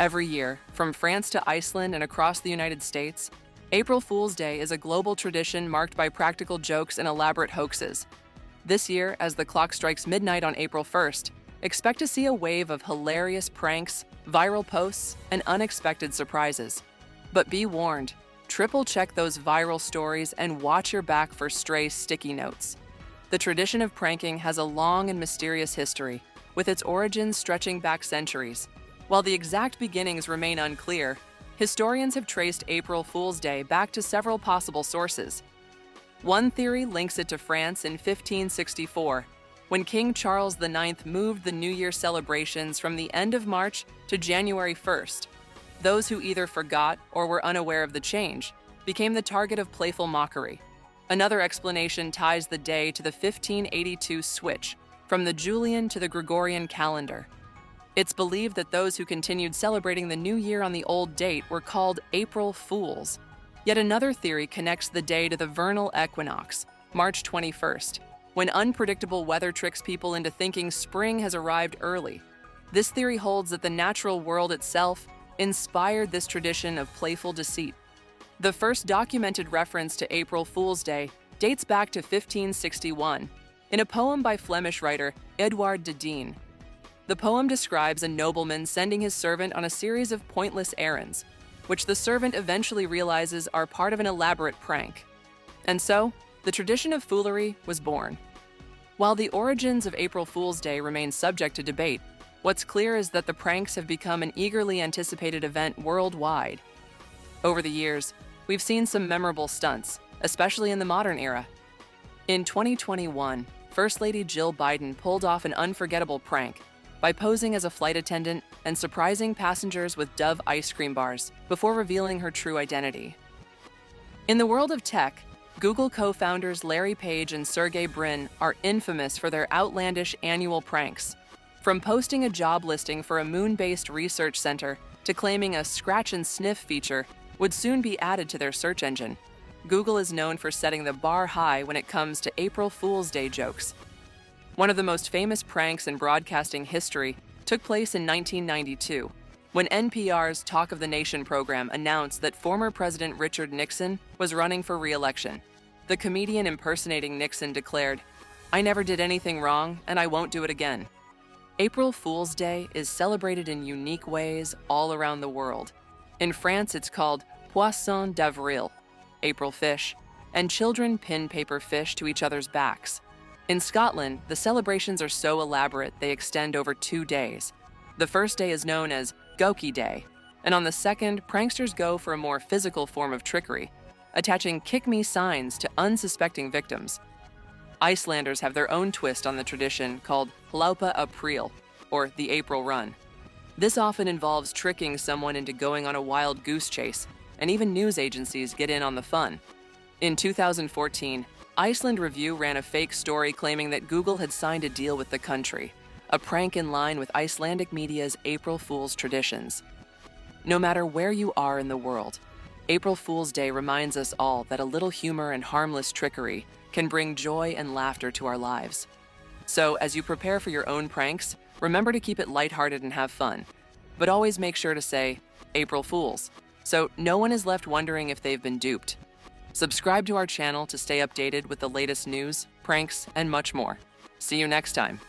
Every year, from France to Iceland and across the United States, April Fool's Day is a global tradition marked by practical jokes and elaborate hoaxes. This year, as the clock strikes midnight on April 1st, expect to see a wave of hilarious pranks, viral posts, and unexpected surprises. But be warned, triple-check those viral stories and watch your back for stray sticky notes. The tradition of pranking has a long and mysterious history, with its origins stretching back centuries. While the exact beginnings remain unclear, historians have traced April Fool's Day back to several possible sources. One theory links it to France in 1564, when King Charles IX moved the New Year celebrations from the end of March to January 1st. Those who either forgot or were unaware of the change became the target of playful mockery. Another explanation ties the day to the 1582 switch from the Julian to the Gregorian calendar. It's believed that those who continued celebrating the new year on the old date were called April Fools. Yet another theory connects the day to the vernal equinox, March 21st, when unpredictable weather tricks people into thinking spring has arrived early. This theory holds that the natural world itself inspired this tradition of playful deceit. The first documented reference to April Fool's Day dates back to 1561, in a poem by Flemish writer Edouard de Deen. The poem describes a nobleman sending his servant on a series of pointless errands, which the servant eventually realizes are part of an elaborate prank. And so, the tradition of foolery was born. While the origins of April Fool's Day remain subject to debate, what's clear is that the pranks have become an eagerly anticipated event worldwide. Over the years, we've seen some memorable stunts, especially in the modern era. In 2021, First Lady Jill Biden pulled off an unforgettable prank by posing as a flight attendant and surprising passengers with Dove ice cream bars before revealing her true identity. In the world of tech, Google co-founders Larry Page and Sergey Brin are infamous for their outlandish annual pranks. From posting a job listing for a moon-based research center to claiming a scratch and sniff feature would soon be added to their search engine, Google is known for setting the bar high when it comes to April Fool's Day jokes. One of the most famous pranks in broadcasting history took place in 1992, when NPR's Talk of the Nation program announced that former President Richard Nixon was running for re-election. The comedian impersonating Nixon declared, "I never did anything wrong, and I won't do it again." April Fool's Day is celebrated in unique ways all around the world. In France, it's called Poisson d'Avril, April fish, and children pin paper fish to each other's backs. In Scotland, the celebrations are so elaborate they extend over 2 days. The first day is known as Goki Day, and on the second, pranksters go for a more physical form of trickery, attaching kick-me signs to unsuspecting victims. Icelanders have their own twist on the tradition called Hlaupa April, or the April Run. This often involves tricking someone into going on a wild goose chase, and even news agencies get in on the fun. In 2014, Iceland Review ran a fake story claiming that Google had signed a deal with the country, a prank in line with Icelandic media's April Fool's traditions. No matter where you are in the world, April Fool's Day reminds us all that a little humor and harmless trickery can bring joy and laughter to our lives. So, as you prepare for your own pranks, remember to keep it lighthearted and have fun, but always make sure to say, April Fools, so no one is left wondering if they've been duped. Subscribe to our channel to stay updated with the latest news, pranks, and much more. See you next time.